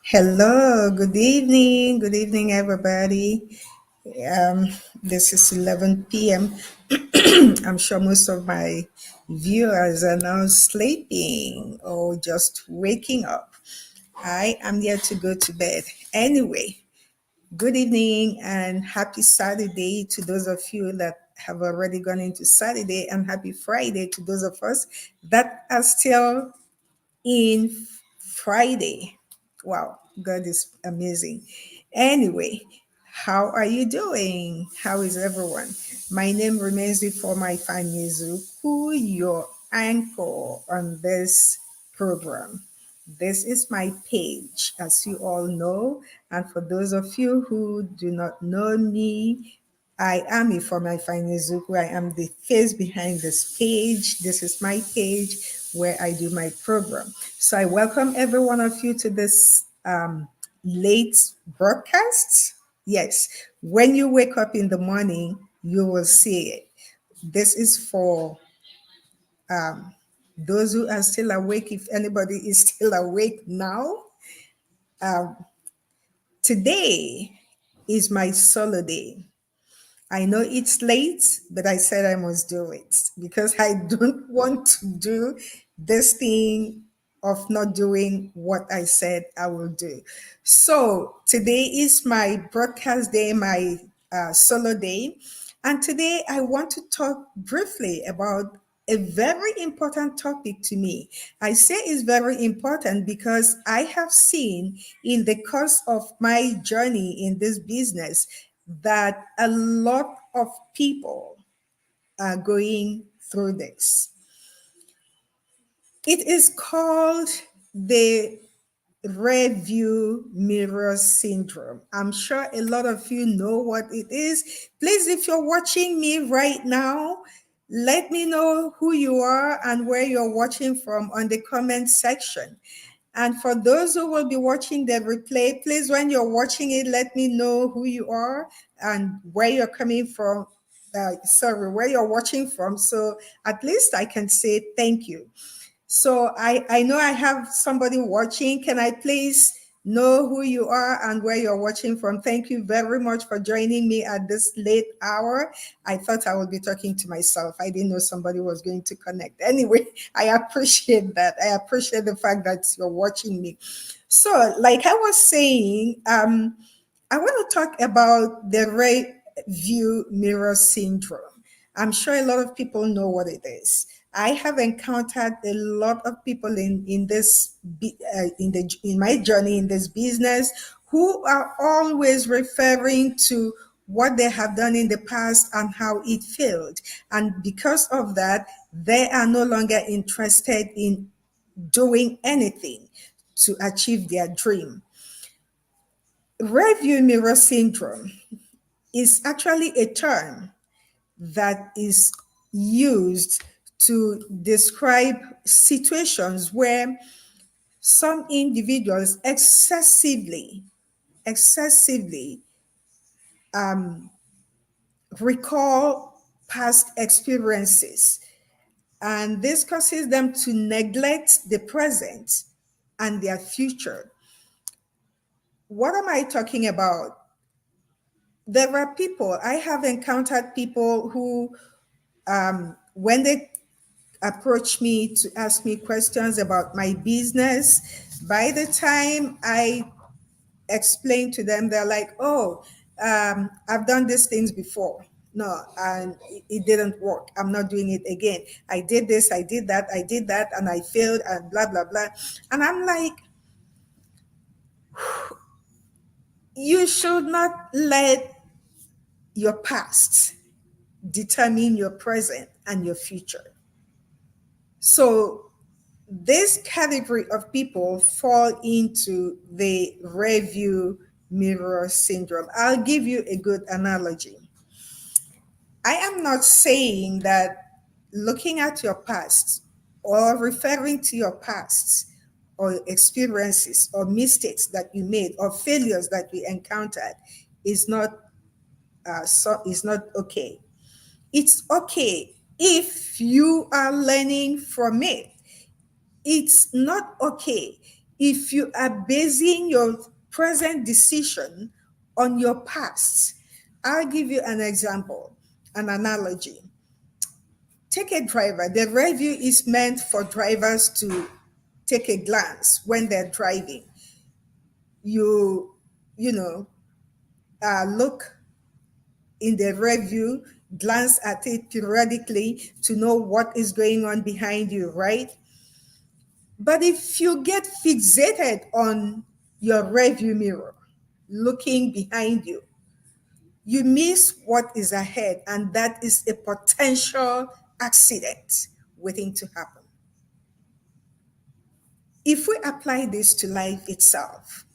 Hello, good evening, everybody. Um, this is 11 p.m. I'm sure most of my viewers are now sleeping or just waking up. I am here to go to bed. Anyway, good evening and happy Saturday to those of you that have already gone into Saturday, and happy Friday to those of us that are still in Friday. Wow, God is amazing. Anyway, how are you doing? How is everyone? My name remains before my Fanyezu, your anchor on this program. This is my page, as you all know. And for those of you who do not know me, I am Ifeoma Ifanezuku. I am the face behind this page. This is my page where I do my program. So I welcome every one of you to this late broadcast. Yes, when you wake up in the morning, you will see it. This is for those who are still awake. If anybody is still awake now, today is my solo day. I know it's late, but I said I must do it because I don't want to do this thing of not doing what I said I will do. So today is my broadcast day, my solo day. And today I want to talk briefly about a very important topic to me. I say it's very important because I have seen in the course of my journey in this business that a lot of people are going through this. It is called the rear view mirror syndrome. I'm sure a lot of you know what it is. Please, if you're watching me right now, let me know who you are and where you're watching from on the comment section. And for those who will be watching the replay, please, when you're watching it, let me know who you are and where you're coming from. Where you're watching from. So at least I can say thank you. So I know I have somebody watching. Can I please know who you are and where you're watching from? Thank you very much for joining me at this late hour. I thought I would be talking to myself. I didn't know somebody was going to connect. Anyway, I appreciate that. I appreciate the fact that you're watching me. So, like I was saying, I want to talk about the rear view mirror syndrome. I'm sure a lot of people know what it is. I have encountered a lot of people in this in my journey in this business who are always referring to what they have done in the past and how it failed, and because of that, they are no longer interested in doing anything to achieve their dream. Rearview mirror syndrome is actually a term that is used to describe situations where some individuals excessively recall past experiences, and this causes them to neglect the present and their future. What am I talking about? There are people, I have encountered people who, when they approach me to ask me questions about my business, by the time I explain to them, they're like, oh, I've done these things before. No, and it didn't work. I'm not doing it again. I did this, I did that, and I failed, and blah, blah, blah. And I'm like, you should not let your past determine your present and your future. So this category of people fall into the review mirror syndrome. I'll give you a good analogy. I am not saying that looking at your past or referring to your past or experiences or mistakes that you made or failures that you encountered is not is not okay. It's okay if you are learning from it. It's not okay If you are basing your present decision on your past, I'll give you an example, an analogy. Take a driver. The review is meant for drivers to take a glance when they're driving. You, you know, look in the review, glance at it periodically to know what is going on behind you, right? But if you get fixated on your review mirror, looking behind you, you miss what is ahead, and that is a potential accident waiting to happen. If we apply this to life itself,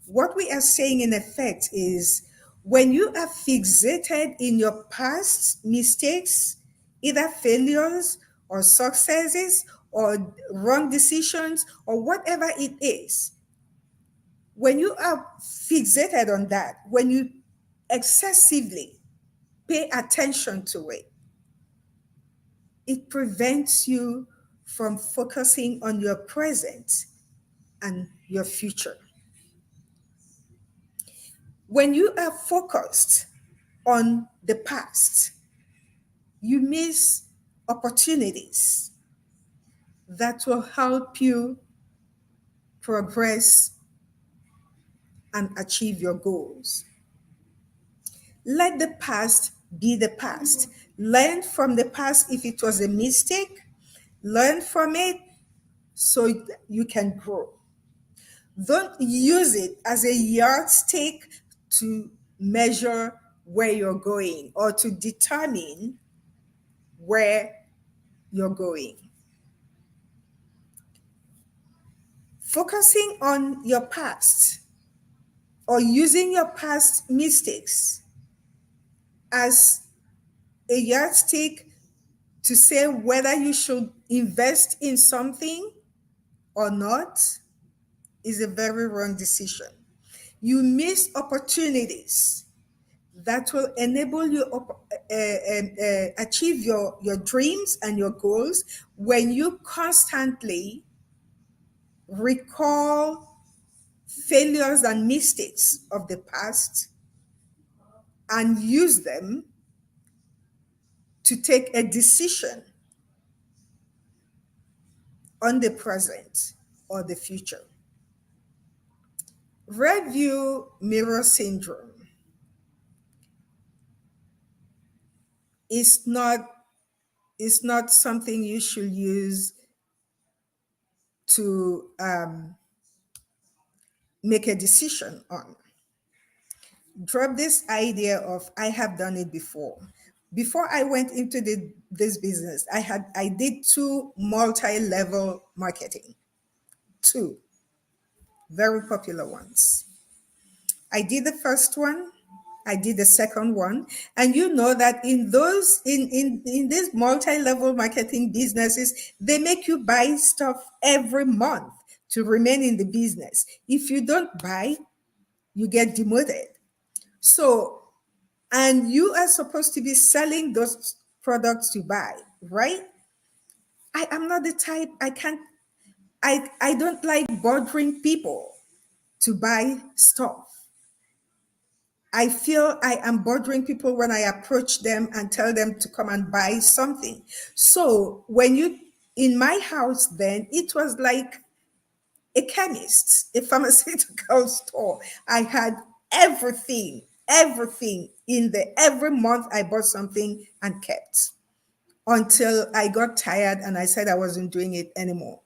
what we are saying in effect is when you are fixated in your past mistakes, either failures or successes or wrong decisions or whatever it is, when you are fixated on that, when you excessively pay attention to it, it prevents you from focusing on your present and your future. When you are focused on the past, you miss opportunities that will help you progress and achieve your goals. Let the past be the past. Learn from the past if it was a mistake. Learn from it so you can grow. Don't use it as a yardstick to measure where you're going or to determine where you're going. Focusing on your past or using your past mistakes as a yardstick to say whether you should invest in something or not is a very wrong decision. You miss opportunities that will enable you achieve your dreams and your goals when you constantly recall failures and mistakes of the past and use them to take a decision on the present or the future. Review mirror syndrome is not something you should use to make a decision on. Drop this idea of I have done it before. Before I went into this business, I did two multi-level marketing, two very popular ones. I did the first one, I did the second one, and you know that in those in these multi-level marketing businesses, they make you buy stuff every month to remain in the business. If you don't buy, you get demoted. So, and you are supposed to be selling those products you buy, right? I am not the type, I don't like bothering people to buy stuff. I feel I am bothering people when I approach them and tell them to come and buy something. So when you, in my house then, it was like a chemist, a pharmaceutical store. I had everything in there. Every month I bought something and kept until I got tired and I said I wasn't doing it anymore.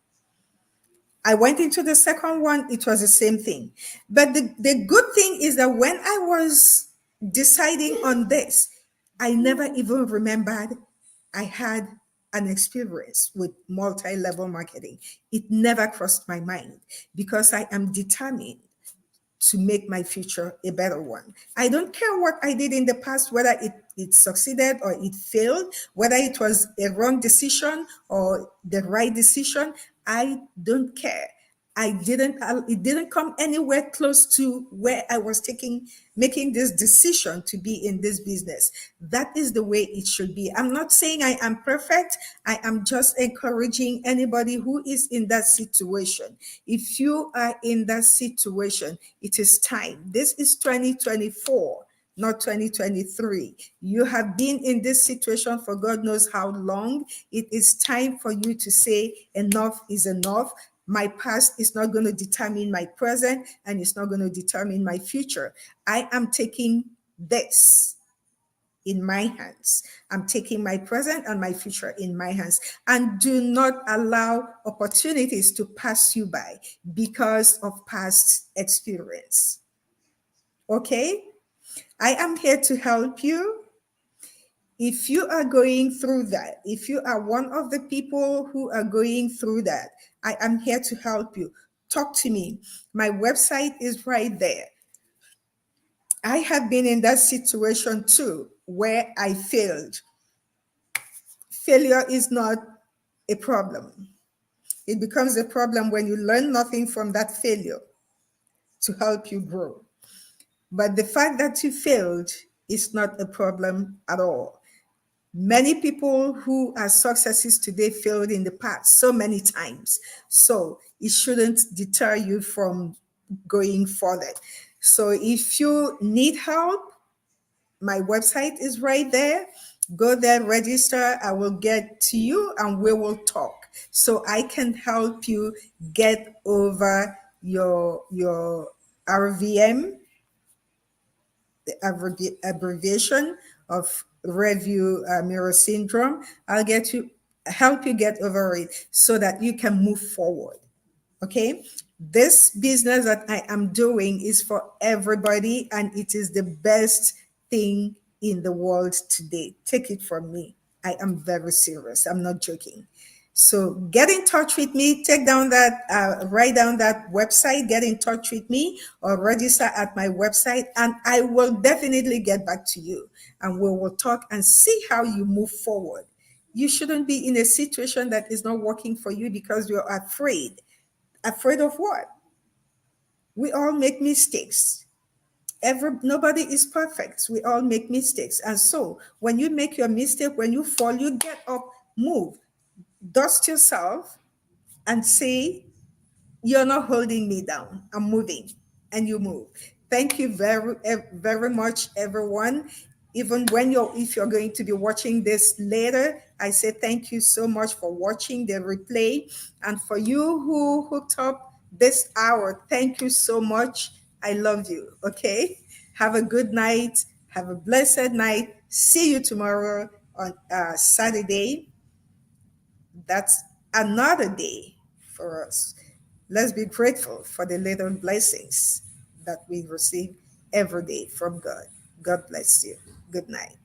I went into the second one, it was the same thing. But the good thing is that when I was deciding on this, I never even remembered I had an experience with multi level marketing. It never crossed my mind because I am determined to make my future a better one. I don't care what I did in the past, whether it succeeded or it failed, whether it was a wrong decision or the right decision. I don't care. it didn't come anywhere close to where I was making this decision to be in this business. That is the way it should be. I'm not saying I am perfect. I am just encouraging anybody who is in that situation. If you are in that situation, it is time. This is 2024, not 2023. You have been in this situation for God knows how long. It is time for you to say, enough is enough. My past is not going to determine my present, and it's not going to determine my future. I am taking this in my hands. I'm taking my present and my future in my hands. And do not allow opportunities to pass you by because of past experience. Okay? I am here to help you. If you are going through that, if you are one of the people who are going through that, I am here to help you. Talk to me. My website is right there. I have been in that situation too, where I failed. Failure is not a problem. It becomes a problem when you learn nothing from that failure to help you grow. But the fact that you failed is not a problem at all. Many people who are successes today failed in the past so many times. So it shouldn't deter you from going further. So if you need help, my website is right there. Go there, register. I will get to you and we will talk. So I can help you get over your RVM, the abbreviation of review mirror syndrome. I'll get you help you get over it so that you can move forward. Okay, this business that I am doing is for everybody, and it is the best thing in the world today. Take it from me. I am very serious. I'm not joking. So get in touch with me. Write down that website. Get in touch with me or register at my website, and I will definitely get back to you. And we will talk and see how you move forward. You shouldn't be in a situation that is not working for you because you're afraid. Afraid of what? We all make mistakes. Nobody is perfect. We all make mistakes. And so when you make your mistake, when you fall, you get up, move, dust yourself, and say, you're not holding me down. I'm moving. And you move. Thank you very much, everyone. Even when if you're going to be watching this later, I say thank you so much for watching the replay. And for you who hooked up this hour, thank you so much. I love you. Okay. Have a good night. Have a blessed night. See you tomorrow on Saturday. That's another day for us. Let's be grateful for the little blessings that we receive every day from God. God bless you. Good night.